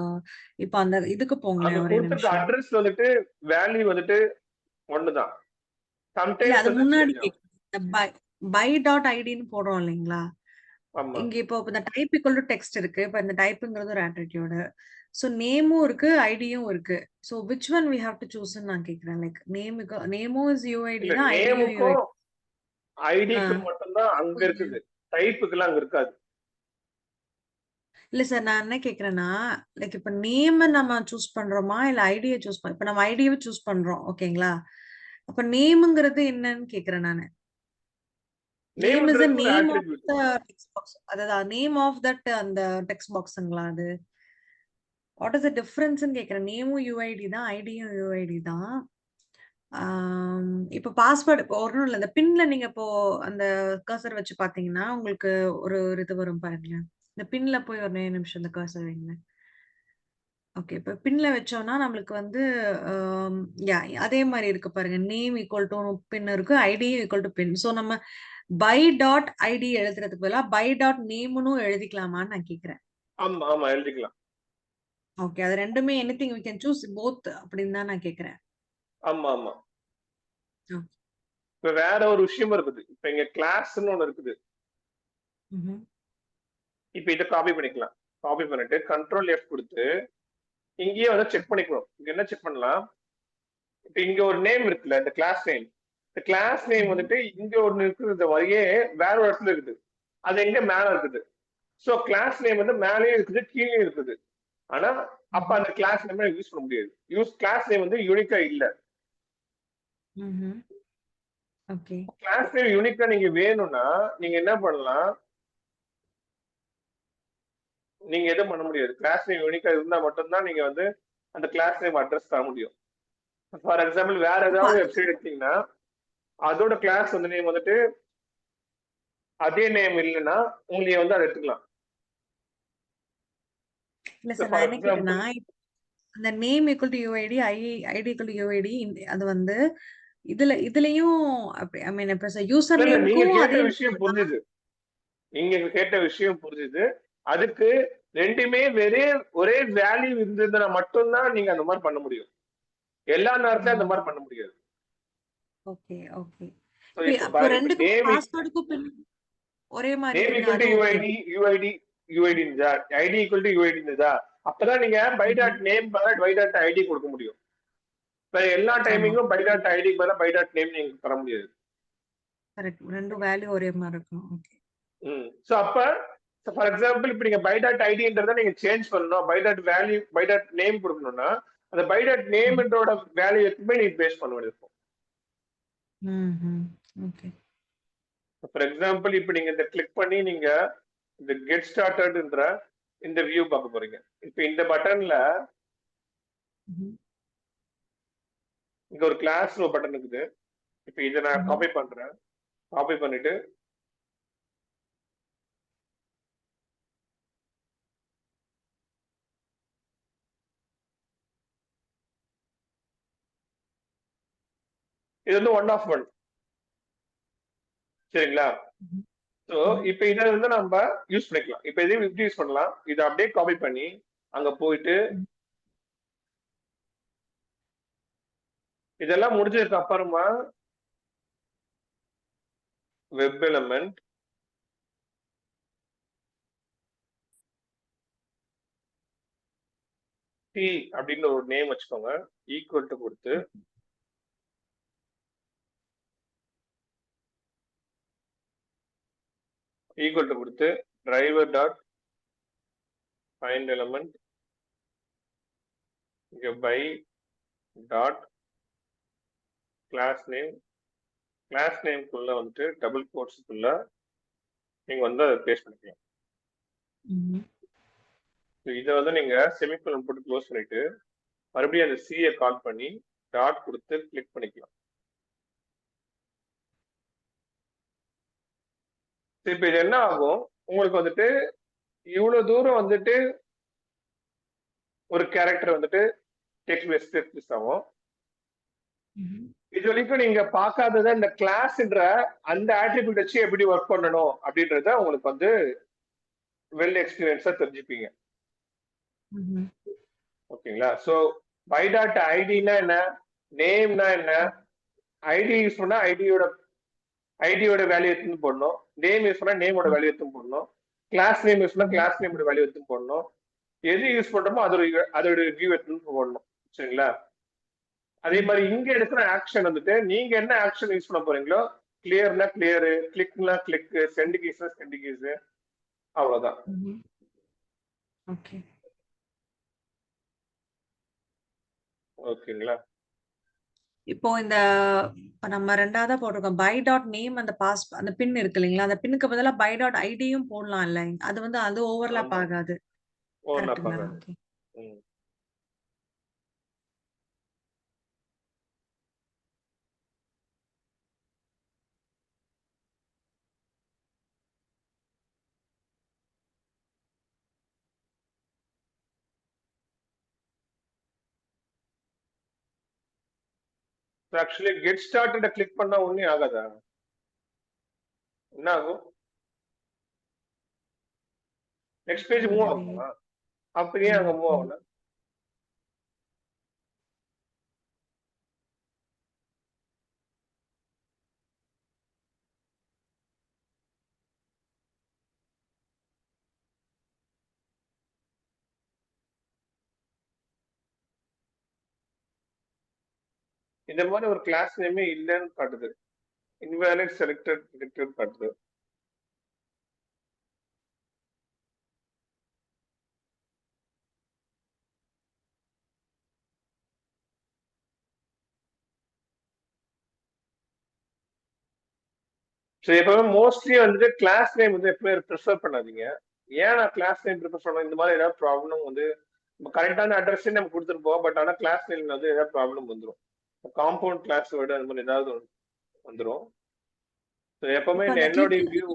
இப்போ அந்த இதுக்கு போங்களேன் ஒரே நிமிஷம். அட்ரஸ் வந்துட்டு வேல்யூ வந்துட்டு ஒண்ணுதான். இல்ல அது முன்னாடி பை டாட் ஐடின்னு போடுறோம் இல்லைங்களா? இங்க இப்போ இந்த டைப் ஈக்குவல் டு டெக்ஸ்ட் இருக்கு. இப்போ இந்த டைப்புங்கிறது ஒரு ஆட்டிடியூட். சோ நேமும் இருக்கு, ஐடியும் இருக்கு. So which one we have to choose ன்னு நான் கேக்குறேன். லைக் நேமும் இஸ் யூஐடி தான், ஐடியும் யூஐடி. ஐடிக்கு மட்டும் தான் அங்க இருக்குது, டைப்புக்குலாம் அங்க இருக்காது. இல்ல சார், நான் என்ன கேக்குறேன்னா, லைக் இப்ப நேம் நம்ம சூஸ் பண்றோமா இல்ல ஐடியை சூஸ் இப்ப நம்ம ஐடியை சூஸ் பண்றோம், ஓகேங்களா? அப்ப நேம்ங்கிறது என்னன்னு கேக்குறேன் நானு. Name is a name of the text box. அதாவது நேம் ஆஃப் தட் அந்த டெக்ஸ்ட் பாக்ஸ்ங்களா அது? வாட் இஸ் த டிஃபரன்ஸ்ன்னு கேக்குறேன். நேமும் யூஐடி தான், ஐடியும் யூஐடி தான். இப்ப பாஸ்வேர்டு இப்போ ஒன்றும் இல்லை. இந்த பின்ல நீங்க இப்போ அந்த கர்சர் வச்சு பாத்தீங்கன்னா உங்களுக்கு ஒரு இது வரும் பாருங்க. இந்த பின்ல போய் ஒரு நிமிஷம் இந்த கர்சர் வைங்க. ஓகே, இப்ப பின்ல வச்சோம்னா நம்மளுக்கு வந்து அதே மாதிரி இருக்கு பாருங்க. நேம் ஈக்குவல் டு பின் இருக்கு, ID equal to pin. So நம்ம பை டாட் ஐடி எழுதுறதுக்கு பதிலா பை டாட் நேம்னு எழுதிக்கலாமான்னு நான் கேக்குறேன். ஆமா ஆமா எழுதிக்கலாம். ஓகே, அது ரெண்டுமே anything we can choose both அப்படின்னு தான் நான் கேக்குறேன். ஆமா ஆமா. இப்ப வேற ஒரு விஷயம் இருக்குது. இப்ப இங்க கிளாஸ்ன்னு ஒண்ணு இருக்குது. இப்ப இதை காப்பி பண்ணிக்கலாம். காப்பி பண்ணிட்டு கண்ட்ரோல் எஃப் கொடுத்து இங்கேயே வந்து செக் பண்ணிக்கணும். இங்க என்ன செக் பண்ணலாம், இப்ப இங்க ஒரு நேம் இருக்குல்ல, இந்த கிளாஸ் நேம். இந்த கிளாஸ் நேம் வந்துட்டு இங்க ஒண்ணு இருக்குது, இந்த வரையே வேற ஒரு இடத்துல இருக்குது. அது எங்க மேல இருக்குது. சோ கிளாஸ் நேம் வந்து மேலேயும் இருக்குது, கீழே இருக்குது. ஆனா அப்ப அந்த கிளாஸ் நேம் யூஸ் பண்ண முடியாது. கிளாஸ் நேம் வந்து யூனிக்கா இல்ல. ஓகே, கிளாஸ் நேம் யூனிக்கா நீங்க வேணும்னா நீங்க என்ன பண்ணலாம், நீங்க எதுவும் பண்ண முடியாது. கிளாஸ் நேம் யூனிக்கா இருந்தா மட்டும்தான் நீங்க வந்து அந்த கிளாஸ் நேம் அட்ரஸ் தர முடியும். ஃபார் எக்ஸாம்பிள் வேற ஏதாவது வெப்சைட் எடுத்தீங்கன்னா அதோட கிளாஸ் வந்து நேம் வந்துட்டு அதே நேம் இல்லைன்னா உங்களை வந்து அதை எடுத்துக்கலாம். இல்ல சார், நான் என்ன கேட்டேன்னா, அந்த name equal to UID, ID equal to UID, அது வந்து இதுலயும் ஐ மீன் இப்ப யூசர் நேமுக்கும் அதே விஷயம் புரிஞ்சுது. நீங்க கேட்ட விஷயம் புரிஞ்சுது. அதுக்கு ரெண்டுமே ஒரே வேல்யூ இருந்ததுன்னா மட்டும்தான் நீங்க அந்த மாதிரி பண்ண முடியும். எல்லா நேரத்தையும் அந்த மாதிரி பண்ண முடியாது. Okay okay. அப்ப ரெண்டுக்கும் பாஸ்வேர்டுக்கும் பின் ஒரே மாதிரி name equal to UID, UID இருந்தா ஐடி ஈக்குவல் டு யூஐடி இருந்தா அப்பதான் நீங்க by dot name by dot ID கொடுக்க முடியும். எல்லா டைமிங்கும் பை டாட் ஐடி பதிலா பை டாட் நேம் நீங்க தர முடியாது. கரெக்ட், ரெண்டு வேல்யூ ஒரே மாதிரி இருக்கும். ஓகே. சோ அப்ப ஃபார் எக்ஸாம்பிள் இப்ப நீங்க பை டாட் ஐடின்றத நீங்க சேஞ்ச் பண்ணனும், by dot value by dot name கொடுக்கணும்னா அந்த பை டாட் நேம்ன்றோட வேல்யூ எப்பவுமே நீங்க பேஸ் பண்ண வேண்டியிருக்கும். ஓகே. ஃபார் எக்ஸாம்பிள் இப்ப நீங்க இந்த கிளிக் பண்ணி நீங்க இந்த கெட் ஸ்டார்டட்ன்ற இந்த வியூ பார்க்க போறீங்க. இப்ப இந்த பட்டன்ல இங்க ஒரு கிளாஸ் பட்டன் இருக்குது. இப்ப இதை நான் காப்பி பண்றேன். காப்பி பண்ணிட்டு இது வந்து 1 of 1 சரிங்களா? ஸோ இப்போ இதை வந்து நம்ம யூஸ் பண்ணிக்கலாம். இப்போ இதையும் இப்படி யூஸ் பண்ணலாம். இதை அப்படியே காப்பி பண்ணி அங்க போயிட்டு இதெல்லாம் முடிஞ்சதுக்கு அப்புறமா வெப் எலமெண்ட் டி அப்படின்னு ஒரு நேம் வச்சுக்கோங்க. ஈக்குவல் டு கொடுத்து டிரைவர் டாட் ஃபைண்ட் எலமெண்ட் இங்க பை டாட் கிளாஸ் நேம்க்குள்ள வந்துட்டு டபுள் கோட்ஸ்க்குள்ள நீங்க வந்து அதை பேஸ்ட் பண்ணிக்கலாம். இதை வந்து நீங்க செமிகோலன் போட்டு க்ளோஸ் பண்ணிட்டு மறுபடியும் அந்த சியை கால் பண்ணி டாட் கொடுத்து கிளிக் பண்ணிக்கலாம். இப்ப இது என்ன ஆகும், உங்களுக்கு வந்துட்டு இவ்வளவு தூரம் வந்துட்டு ஒரு கேரக்டர் வந்துட்டு டெக்ஸ்ட் ஆகும். இது வரைக்கும் நீங்க பார்க்காதத இந்த கிளாஸ்ன்ற அந்த ஆட்ரிபியூட் வச்சு எப்படி ஒர்க் பண்ணணும் அப்படின்றத உங்களுக்கு வந்து வெல் எக்ஸ்பீரியன்ஸா தெரிஞ்சுப்பீங்க. ஓகேங்களா? சோ பை டாட் ஐடினா என்ன, நேம்னா என்ன, ஐடி யூஸ் பண்ணா ஐடியோட வேல்யூ எடுத்து போடணும், நேம் யூஸ் பண்ணா நேமோட வேல்யூ எடுத்து போடணும், கிளாஸ் நேம் யூஸ் பண்ணா கிளாஸ் நேமோட வேல்யூ எடுத்து போடணும், எது யூஸ் பண்றோமோ அதோட வியூ எடுத்து போடணும். சரிங்களா? அதே மாதிரி இங்க எடுக்கிற ஆக்ஷன் வந்துட்டு நீங்க என்ன ஆக்ஷன் யூஸ் பண்ண போறீங்களோ, கிளியர்னா கிளியர், கிளிக்னா கிளிக், சென்ட் கீஸ்னா சென்ட் கீஸ், அவ்வளவுதான். ஓகேங்களா? இப்போ இந்த நம்ம ரெண்டாவதா போட்டிருக்கோம் பை டாட் நேம், அந்த பின் இருக்கு இல்லைங்களா, அந்த பின்னுக்கு பதிலா பை டாட் ஐடியும் போடலாம் இல்ல, அது வந்து அது ஓவர்லாப் ஆகாது. ஆக்சுவலி கெட் ஸ்டார்டட் கிளிக் பண்ணா ஒண்ணே ஆகாதா? என்ன ஆகும்? நெக்ஸ்ட் பேஜ் மூவ் ஆகுமா? அப்ப ஏன் அங்க மூவ் ஆகல? இந்த மாதிரி ஒரு கிளாஸ் நேமே இல்லைன்னு காட்டுது. இன்வாலிட் செலக்டட் காட்டுது. ஸோ எப்பவுமே மோஸ்ட்லி வந்து கிளாஸ் நேம் வந்து எப்பவுமே ப்ரிஃபர் பண்ணாதீங்க. ஏன் நான் கிளாஸ் நேம் ப்ரிஃபர் பண்ணணும், இந்த மாதிரி ஏதாவது ப்ராப்ளம் வந்து கரெக்டான அட்ரஸ் நம்ம கொடுத்துருப்போம், பட் ஆனால் கிளாஸ் நேம்ல வந்து ஏதாவது ப்ராப்ளம் வந்துடும். காம்பவுண்ட் கிளாஸ் வேர்டு அந்த மாதிரி ஏதாவது வந்துடும். எப்பவுமே என்னுடைய வியூ,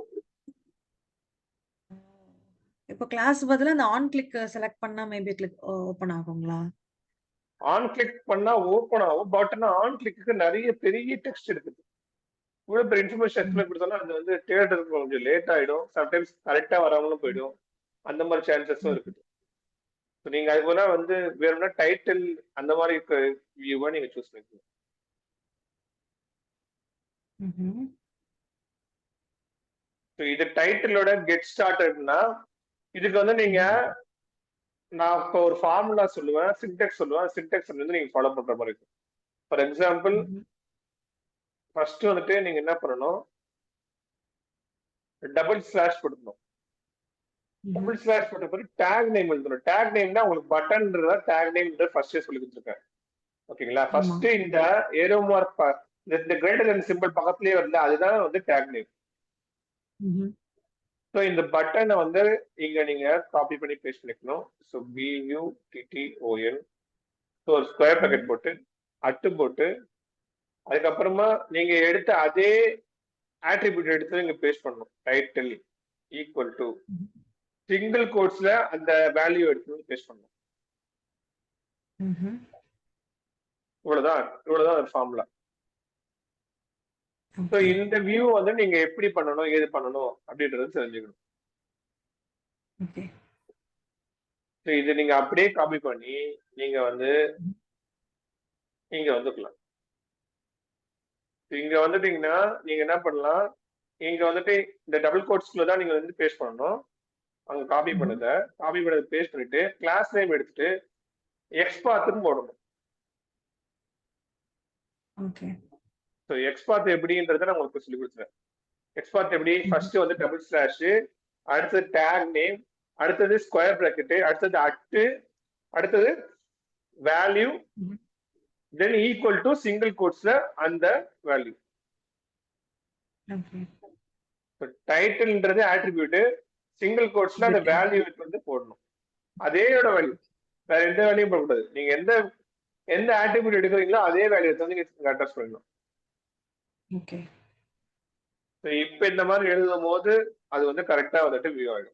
இப்போ கிளாஸ் பதிலா அந்த ஆன் கிளிக் செலக்ட் பண்ணா மேபி கிளிக் ஓபன் ஆகுங்களா? ஆன் கிளிக் பண்ணா ஓபன் ஆகும், பட் ஆனா ஆன் கிளிக்கு நிறைய பெரிய டெக்ஸ்ட் இருக்குது. இவ்வளவு பெரிய இன்ஃபர்மேஷன் எக்ஸ்பிளைன் கொடுத்தாலும் அது வந்து தேடுறதுக்கு கொஞ்சம் லேட் ஆயிடும், சம்டைம்ஸ் கரெக்டா வராமலும் போயிடும். அந்த மாதிரி சான்சஸும் இருக்குது. நீங்க அது போல வந்து வேணும்னா டைட்டில் அந்த மாதிரி வியூவா நீங்க சூஸ் பண்ணிக்கணும். இது டைட்டிலோட கெட் ஸ்டார்டட்னா இதுக்கு வந்து நீங்க, நான் இப்போ ஒரு ஃபார்முலா சொல்லுவேன், சின்டெக்ஸ் சொல்லுவேன், சின்டெக்ஸ் வந்து நீங்க ஃபாலோ பண்ற மாதிரி இருக்கும். ஃபார் எக்ஸாம்பிள் ஃபர்ஸ்ட் வந்துட்டு நீங்க என்ன பண்ணணும், டபுள் ஸ்லாஷ் கொடுக்கணும். டபுள் ஸ்லாஷ் போட்ட பிறகு டேக் நேம் எழுதணும். டேக் நேம்னா உங்களுக்கு பட்டன்ன்றத டேக் நேம் ஃபர்ஸ்டே சொல்லி கொடுத்துருக்கேன். ஓகேங்களா? ஃபர்ஸ்ட் இந்த ஏரோ மார்க் இந்த கிரேட்டர் தென் சிம்பிள் பக்கத்துலயே வருது, அதுதான் வந்து டேக் நேம். ஸோ இந்த பட்டனை வந்து இங்க நீங்க காப்பி பண்ணி பேஸ்ட் பண்ணிக்கணும். ஸோ BUTTON, ஸோ ஒரு ஸ்கொயர் பேக்கெட் போட்டு அட்டு போட்டு அதுக்கப்புறமா நீங்க எடுத்த அதே ஆட்ரிபியூட் எடுத்து இங்க பேஸ்ட் பண்ணணும். டைட்டில் ஈக்குவல் டு சிங்கிள் கோட்ஸ்ல அந்த வேல்யூ எடுத்து பேஸ்ட் பண்ணணும். இவ்வளவுதான் ஃபார்முலா. So okay. இந்த வியூ வந்து நீங்க எப்படி பண்ணணும் ஏது பண்ணணும் அப்படின்றது தெரிஞ்சுக்கணும். ஓகே. ஸோ இது நீங்க அப்படியே காப்பி பண்ணி நீங்க வந்து இங்க வந்துக்கலாம். இங்க வந்துட்டீங்கன்னா நீங்க என்ன பண்ணலாம், இங்க வந்துட்டு இந்த டபுள் கோட்ஸ்குள்ள தான் நீங்க வந்து பேஸ்ட் பண்ணணும். அங்க காப்பி பண்ணத பேஸ்ட் பண்ணிட்டு கிளாஸ் நேம் எடுத்துட்டு எக்ஸ்பாத்னு போடணும். ஓகே. ஸோ எக்ஸ்பாத் எப்படின்றத நான் உங்களுக்கு சொல்லி கொடுத்துறேன். எக்ஸ்பாத் எப்படி, ஃபர்ஸ்ட் வந்து டபுள் ஸ்லாஷ், அடுத்தது டேக் நேம், அடுத்தது ஸ்கொயர் பிராக்கெட், அடுத்தது அட்டு, அடுத்தது value, then equal to single கோட்ஸ்ல அந்த வேல்யூ. ஓகே. டைட்டில்ன்றது ஆட்ரிபியூட், சிங்கிள் கோட்ஸ்ல அந்த வேல்யூ வந்து போடணும். அதேயோட வேல்யூ, வேற எந்த வேல்யூயும் போடக்கூடாது. நீங்க எந்த ஆட்ரிபியூட் எடுக்கிறீங்களோ அதே வேல்யூ வந்து நீங்க அட்ரஸ் பண்ணணும். ஓகே. இப்ப இந்த மாதிரி எழுதும் போது அது வந்து கரெக்டா வந்துட்டு வியூ ஆயிடும்.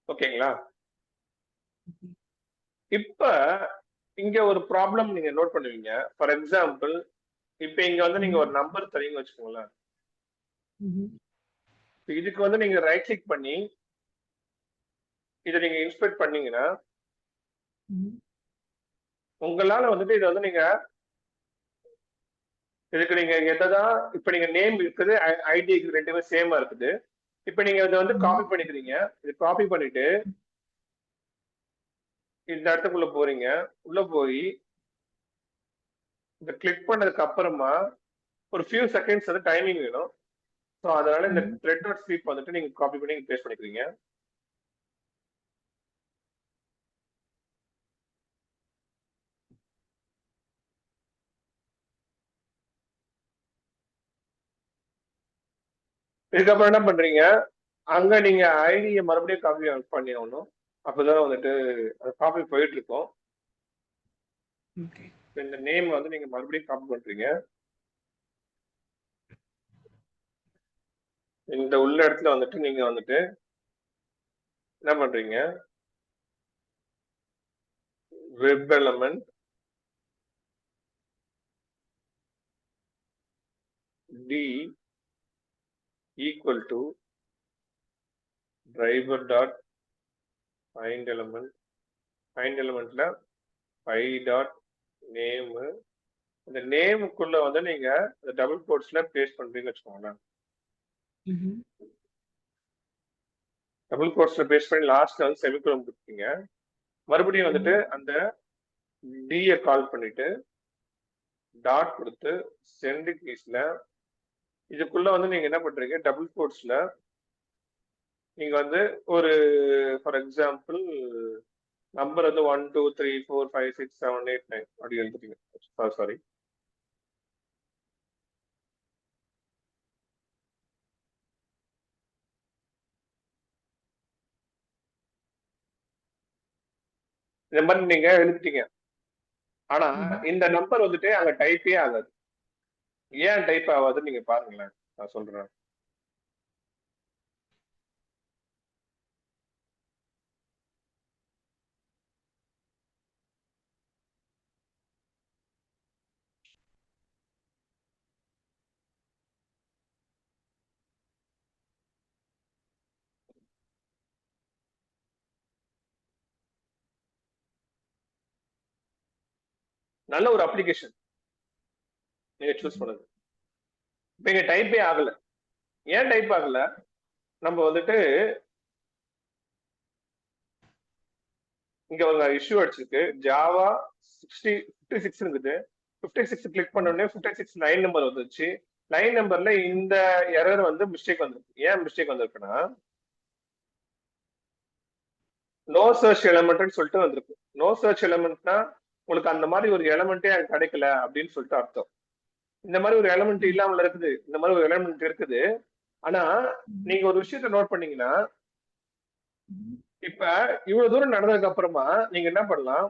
ஓகேங்களா? இப்ப இங்க ஒரு ப்ராப்ளம் நீங்க நோட் பண்ணுவீங்க. ஃபார் எக்ஸாம்பிள், இப்ப இங்க வந்து நீங்க ஒரு நம்பர் தரீங்கன்னு வச்சுக்கோங்களேன். இதுக்கு வந்து நீங்க ரைட் கிளிக் பண்ணி இதை நீங்க இன்ஸ்பெக்ட் பண்ணீங்கன்னா உங்களால வந்துட்டு இதை வந்து நீங்க இதுக்கு நீங்க எதான் இப்ப நீங்க நேம் இருக்குது, ஐடி ரெண்டுமே சேமா இருக்குது. இப்ப நீங்க இதை வந்து காப்பி பண்ணிக்கிறீங்க. இது காப்பி பண்ணிட்டு இந்த இடத்துக்குள்ள போறீங்க. உள்ள போய் இந்த கிளிக் பண்ணதுக்கு அப்புறமா ஒரு ஃபியூ செகண்ட்ஸ் வந்து டைமிங் வேணும். ஸோ அதனால இந்த த்ரெட் டாட் ஸ்வீப் வந்துட்டு நீங்க காப்பி பண்ணி பேஸ்ட் பண்ணிக்கிறீங்க. இதுக்கப்புறம் என்ன பண்றீங்க, அங்க நீங்க ஐடியை மறுபடியும் காப்பி பண்ணி ஆகணும். அப்பதான் வந்துட்டு அது காப்பி போயிட்டு இருக்கும். இந்த நேம் வந்து நீங்க மறுபடியும் காப்பி பண்றீங்க. இந்த உள்ள இடத்துல வந்துட்டு நீங்க வந்துட்டு என்ன பண்றீங்க, web element t equal to driver dot find element, find எலமெண்ட்ல பை டாட் நேம். இந்த நேமுக்குள்ள வந்து நீங்க டபுள் கோட்ஸ்ல பேஸ்ட் பண்றீங்கன்னு வச்சுக்கோங்களேன். டபுள் கோட்ஸ்ல பேஸ்ட் பண்ணி லாஸ்ட்ல வந்து செமிகோலன் கொடுப்பீங்க. மறுபடியும் வந்துட்டு அந்த டியை கால் பண்ணிட்டு டாட் கொடுத்து சென்ட் கீஸ்ல இதுக்குள்ள வந்து நீங்க என்ன பண்றீங்க, டபுள் கோட்ஸ்ல நீங்க வந்து ஒரு ஃபார் எக்ஸாம்பிள் நம்பர் வந்து 1 2 3 4 5 6 7 8 9 அப்படி எழுதுறீங்க. சாரி, இந்த மாதிரி நீங்க எழுதிட்டீங்க. ஆனா இந்த நம்பர் வந்துட்டு அங்க டைப்பே ஆகாது. ஏன் டைப் ஆகாதுன்னு நீங்க பாருங்களேன், நான் சொல்றேன். நல்ல ஒரு அப்ளிகேஷன் நீங்க சூஸ் பண்ணது. இப்ப இங்க டைப்பே ஆகல. ஏன் டைப் ஆகல, நம்ம வந்துட்டு இங்க ஒரு இஷ்யூ அடிச்சிருக்கு. ஜாவா 56 இருக்குது. 56 கிளிக் பண்ண உடனே 56 லைன் நம்பர் வந்துச்சு. லைன் நம்பர்ல இந்த எரர் வந்து மிஸ்டேக் வந்திருக்கு. ஏன் மிஸ்டேக் வந்திருக்குன்னா, நோ சர்ச் எலமெண்ட்னு சொல்லிட்டு வந்திருக்கு. நோ சர்ச் எலமெண்ட்னா உங்களுக்கு அந்த மாதிரி ஒரு எலமெண்டே கிடைக்கல அப்படின்னு சொல்லிட்டு அர்த்தம். இந்த மாதிரி ஒரு எலமெண்ட் இல்லாமல் இருக்குது, இந்த மாதிரி ஒரு எலமெண்ட் இருக்குது. ஆனா நீங்க ஒரு விஷயத்த நோட் பண்ணீங்கன்னா, இப்ப இவ்வளவு தூரம் நடந்ததுக்கு அப்புறமா நீங்க என்ன பண்ணலாம்?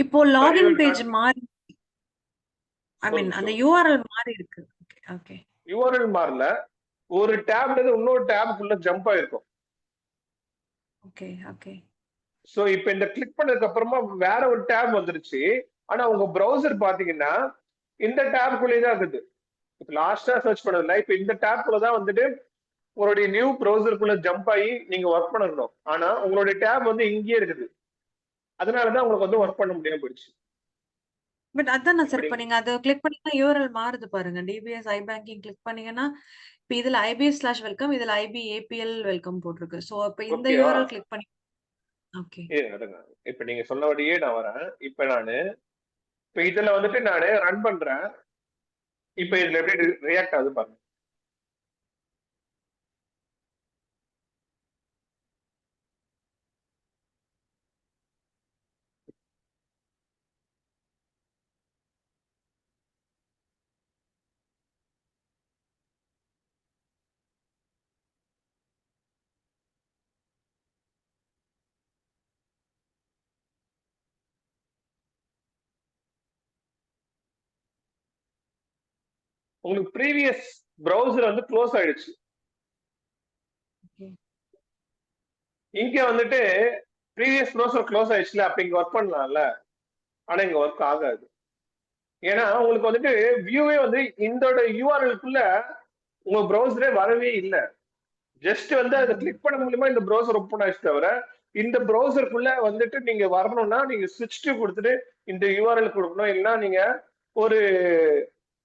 இப்போ லாகின் பேஜ் மாறி ஐ ஒரு மீன் அந்த நிமிஷம். யூஆர்எல் மாறி இருக்கு. ஓகே ஓகே யூஆர்எல் மாறல, ஒரு டேப்ல இருந்து இன்னொரு டேபுக்குள்ள ஜம்ப் ஆயிருக்கும். ஓகே ஓகே சோ இப்ப இந்த கிளிக் பண்ணதுக்கு அப்புறமா வேற ஒரு டேப் வந்துருச்சு. ஆனா உங்க ப்ரௌசர் பாத்தீங்கன்னா இந்த டேப்குள்ளேயே தான் இருக்குது. இப்ப லாஸ்டா சர்ச் பண்ணதுல இப்ப இந்த டேப்குள்ள தான் வந்துட்டு உங்களுடைய நியூ ப்ரௌசருக்குள்ள ஜம்ப் ஆகி நீங்க ஒர்க் பண்ணணும். ஆனா உங்களுடைய டேப் வந்து இங்கேயே இருக்குது. அதனாலதான் உங்களுக்கு வந்து ஒர்க் பண்ண முடியாம போயிடுச்சு. பட் அதான் நான் இப்ப சார் இப்ப நீங்க நீங்க அதை கிளிக் பண்ணீங்கன்னா யூஆர்எல் மாறுது பாருங்க. டிபிஎஸ் ஐ பேங்கிங் கிளிக் பண்ணீங்கன்னா இப்ப இதுல IBS/வெல்கம், இதுல IBAPL வெல்கம் போட்டிருக்கு. சோ இப்ப இந்த ஓகேவா? யூஆர்எல் கிளிக் பண்ணி ஓகே இருங்க. இப்ப நீங்க சொன்னபடியே நான் வரேன். இப்ப இதுல வந்துட்டு நானு ரன் பண்றேன். இப்ப இதுல எப்படி ரியாக்ட் ஆகுது பாருங்க. உங்களுக்கு ப்ரீவியஸ் ப்ரௌசர் வந்து க்ளோஸ் ஆயிடுச்சு. ஓகே இங்க வந்துட்டு ப்ரீவியஸ் ப்ரௌசர் க்ளோஸ் ஆயிடுச்சுல, அப்ப இங்க ஒர்க் பண்ணலாம்ல. ஆனா இங்க ஒர்க் ஆகாது. ஏன்னா உங்களுக்கு வந்துட்டு வியூவே வந்து இந்த யூஆர்எல்குள்ள உங்க ப்ரௌசரே வரவே இல்லை. ஜஸ்ட் வந்து அதை கிளிக் பண்ண மூலியமா இந்த ப்ரௌசர் ஓப்பன் ஆயிடுச்சு தவிர இந்த ப்ரௌசருக்குள்ள வந்துட்டு நீங்க வரணும்னா நீங்க ஸ்விட்ச் டு கொடுத்துட்டு இந்த யூஆர்எல் கொடுக்கணும். இல்லைன்னா நீங்க ஒரு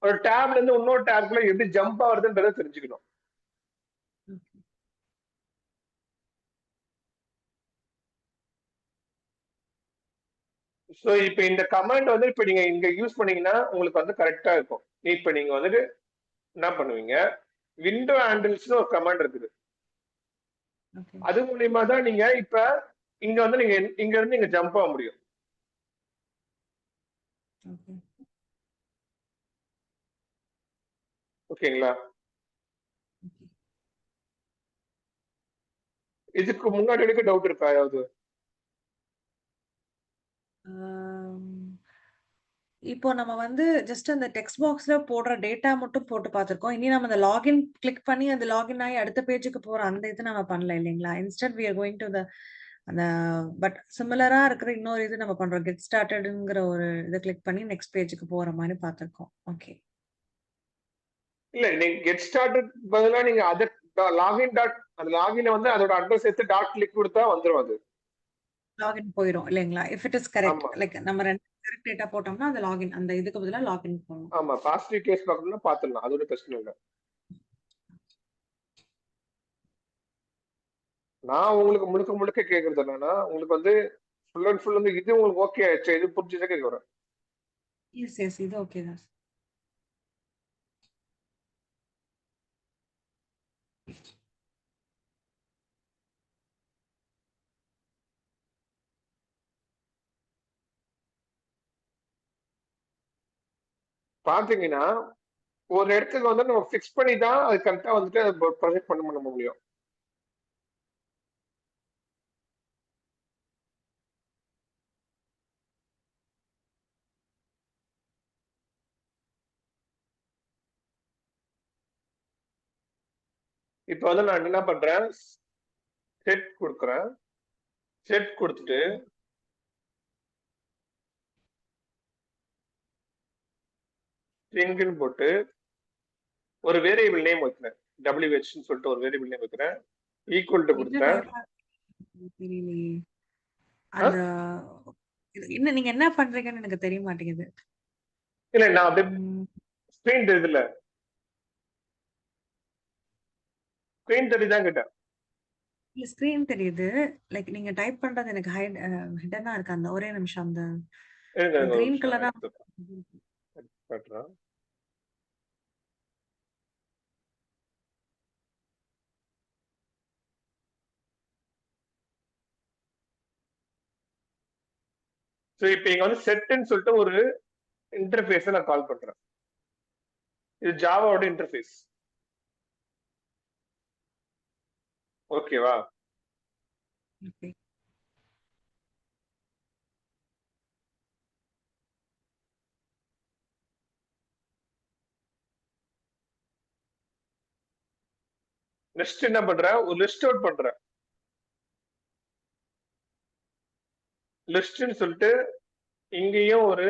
ஒரு டேப்ல இருந்து இன்னொரு டேப்ல எப்படி ஜம்ப் ஆகுதுன்றதை தெரிஞ்சுக்கணும். ஸோ இப்போ இந்த கமாண்ட் வந்து இப்ப நீங்க இங்க யூஸ் பண்ணீங்கன்னா உங்களுக்கு வந்து கரெக்டா இருக்கும். இப்ப நீங்க வந்துட்டு என்ன பண்ணுவீங்க? விண்டோ ஹேண்டில்ஸ்னு ஒரு கமாண்ட் இருக்குது. ஓகே அது மூலியமா தான் நீங்க இப்ப இங்க வந்து நீங்க இங்க இருந்து நீங்க ஜம்ப் ஆக முடியும். ஓகே ஓகேங்களா? இதுக்கு முன்னாடி எனக்கு டவுட் இருக்கா ஏதாவது? இப்போ நம்ம வந்து ஜஸ்ட் அந்த டெக்ஸ்ட் பாக்ஸ்ல போடுற டேட்டா மட்டும் போட்டு பார்த்திருக்கோம். இனி நம்ம அந்த லாகின் கிளிக் பண்ணி அது லாகின் ஆகி அடுத்த பேஜுக்கு போற அந்த இது நம்ம பண்ணல இல்லைங்களா? Instead we are going to the அந்த பட் சிமிலரா இருக்கிற இன்னொரு இது நம்ம பண்றோம். கெட் ஸ்டார்டட்ங்கிற ஒரு இத கிளிக் பண்ணி நெக்ஸ்ட் பேஜுக்கு போற மாரி பார்த்திருக்கோம். ஓகே. இல்ல நீங்க கெட் ஸ்டார்டட் பதிலா நீங்க அத லாகின் டாட் அந்த லாகின் வந்து அதோட அட்ரஸ் எடுத்து டாட் கிளிக் கொடுத்தா வந்துரும் அது. லாகின் போயிரும் இல்லைங்களா? If it is correct. ஆமா லைக் நம்ம 2 கரெக்ட் டேட்டா போட்டோம்னா அந்த லாகின் அந்த இதுக்கு பதிலா லாகின் போணும். ஆமா பாசிட்டிவ் கேஸ் பார்க்கணும்னா பாத்துடலாம். அது ஒரு பிரச்சனை இல்லை. நான் உங்களுக்கு முழுக்க முழுக்க கேக்குறது என்னன்னா உங்களுக்கு வந்து ஃபுல் அண்ட் ஃபுல் வந்து இது உங்களுக்கு ஓகே ஆயிடுச்சு, இது புரிஞ்சுதான் கேட்குறேன். எஸ் எஸ் இது ஓகே தான். பாத்தீங்கன்னா ஒரு இடத்துக்கு வந்து நம்ம ஃபிக்ஸ் பண்ணி தான் அது கரெக்டா வந்துட்டு ப்ரொஜெக்ட் பண்ண முடியும். இப்ப வந்து நான் என்ன பண்றேன்? செட் கொடுக்குறேன். செட் கொடுத்துட்டு ஸ்ட்ரிங்னு போட்டு ஒரு வேரியபிள் நேம் வைக்கிறேன். WH சொல்லிட்டு ஒரு வேரியபிள் நேம் வைக்கிறேன். ஈக்குவல் டு என்ன கொடுத்தேன். டைப் தெரியலையே. அந்த என்ன நீங்க என்ன பண்றீங்கன்னு எனக்கு தெரிய மாட்டேங்குது. இல்ல நான் அப்படியே ம். ஸ்கிரீன் தெரியுதுல்ல, ஸ்கிரீன் தெரியுதான் கேட்டேன். இல்ல ஸ்க்ரீன் தெரியுது. லைக் நீங்க டைப் பண்றது எனக்கு ஹிடனா இருக்கு. அந்த ஒரே நிமிஷம் அந்த இருங்க ஒரு கிரீன் நிமிஷம் கலரா காட்டுறேன். ஸோ இப்போ இங்க வந்து செட்னு சொல்லிட்டு ஒரு இன்டர்ஃபேஸை நான் கால் பண்றேன். இது ஜாவாவோட இன்டர்ஃபேஸ். ஓகேவா? ஓகே. நெக்ஸ்ட் என்ன பண்றேன், ஒரு லிஸ்ட் அவுட் பண்றேன். லிஸ்ட்னு சொல்லிட்டு இங்கேயும் ஒரு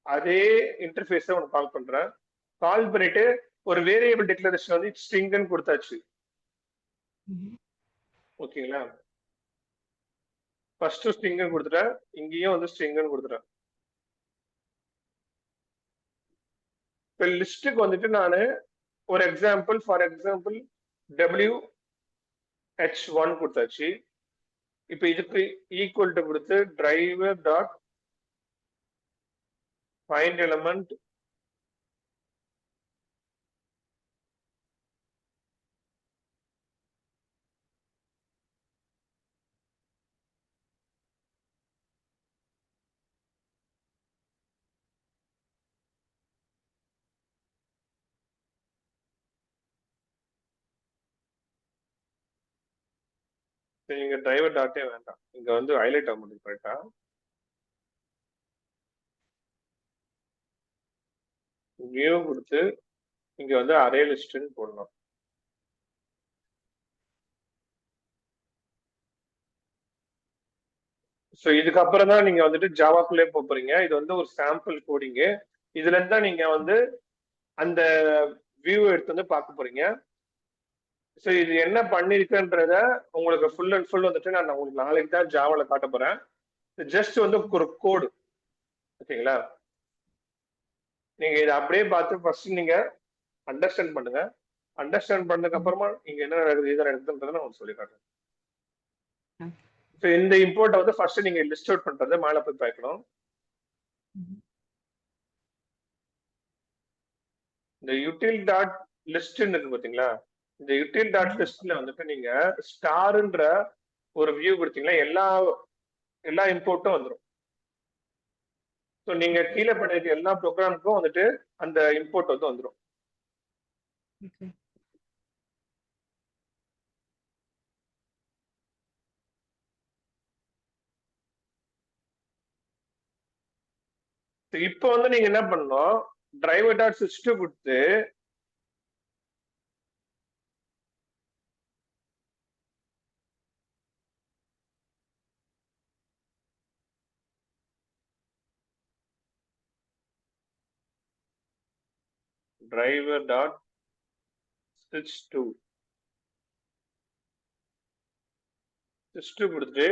அதே இன்டர்ஃபேஸ ஒன்று கால் பண்றேன். கால் பண்ணிட்டு ஒரு வேரியபிள் டிக்ளரேஷன் வந்து ஸ்ட்ரிங்னு கொடுத்தாச்சு. ஓகேங்களா? ஃபர்ஸ்ட் ஸ்ட்ரிங்னு கொடுத்துட்டேன், இங்கேயும் வந்து ஸ்ட்ரிங்னு கொடுத்துட்டேன். இப்போ லிஸ்ட்டுக்கு வந்துட்டு நான் ஒரு எக்ஸாம்பிள், ஃபார் எக்ஸாம்பிள் WH1 கொடுத்தாச்சு. இப்போ இதுக்கு ஈக்குவல் டு கொடுத்து டிரைவர் டாட் ஃபைண்ட் எலிமெண்ட் இங்க டிரைவர் டாட்டே வேண்டாம், இங்க வந்து ஹைலைட் ஆக முடியும் கரெக்டா. நியூ கொடுத்து இங்க வந்து அரே லிஸ்ட்னு போடணும். ஸோ இதுக்கப்புறம் தான் நீங்க வந்துட்டு ஜாவாக்குள்ளே போறீங்க. இது வந்து ஒரு சாம்பிள் கோடிங்கு. இதுல இருந்து தான் நீங்க வந்து அந்த வியூ எடுத்து வந்து பார்க்க போறீங்க. ஸோ இது என்ன பண்ணிருக்குன்றத உங்களுக்கு ஃபுல் அண்ட் ஃபுல் வந்துட்டு நான் உங்களுக்கு நாளைக்கு தான் ஜாவால காட்ட போறேன். ஜஸ்ட் வந்து ஒரு கோடு. ஓகேங்களா? நீங்க இதை அப்படியே பார்த்து ஃபர்ஸ்ட் நீங்க அண்டர்ஸ்டாண்ட் பண்ணுங்க. அண்டர்ஸ்டாண்ட் பண்ணதுக்கு அப்புறமா இங்க என்ன நடக்குது, எது நடக்குதுன்றதை நான் சொல்லி காட்டுறேன். ஸோ இந்த இம்போர்ட்டை வந்து ஃபர்ஸ்ட் நீங்க லிஸ்ட் அவுட் பண்றதை மேலே போய் பார்க்கணும். இந்த யூட்டில் டாட் லிஸ்ட்னு இருக்கு பாத்தீங்களா? இந்த யூட்டில் டாட் லிஸ்ட்ல வந்துட்டு நீங்க ஸ்டார்ன்ற ஒரு வியூ கொடுத்தீங்கன்னா எல்லா இம்போர்ட்டும் வந்துடும். ஸோ நீங்க கீழே பண்ணிருக்க எல்லா ப்ரோக்ராமுக்கும் வந்துட்டு அந்த இம்போர்ட் வந்து வந்துடும். இப்போ வந்து நீங்க என்ன பண்ணணும், டிரைவர் டாட் சிஸ்டம் கொடுத்து டிரைவர் டாட் சிஸ்டம் கொடுத்துட்டு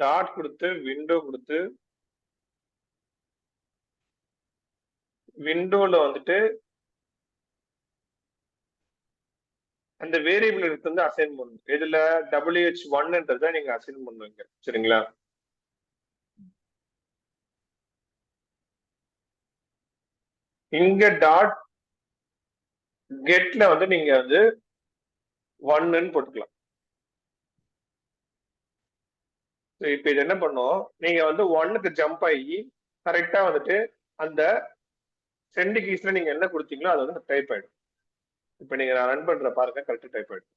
டாட் கொடுத்து விண்டோ கொடுத்து விண்டோல வந்துட்டு அந்த வேரியபிள் எடுத்து வந்து அசைன் பண்ணணும். இதுல WH1 நீங்க அசைன் பண்ணுவீங்க. சரிங்களா? இங்க டாட் கெட்ல வந்து நீங்க வந்து 1ன்னு போட்டுக்கலாம். இப்ப இது என்ன பண்ணும், நீங்க வந்து 1க்கு ஜம்ப் ஆகி கரெக்டா வந்துட்டு அந்த சென்ட் கீஸ்ல நீங்க என்ன கொடுத்தீங்களோ அது வந்து டைப் ஆயிடும். இப்ப நீங்க நான் ரன் பண்ற பாருங்க, கரெக்டா டைப் ஆயிடும்.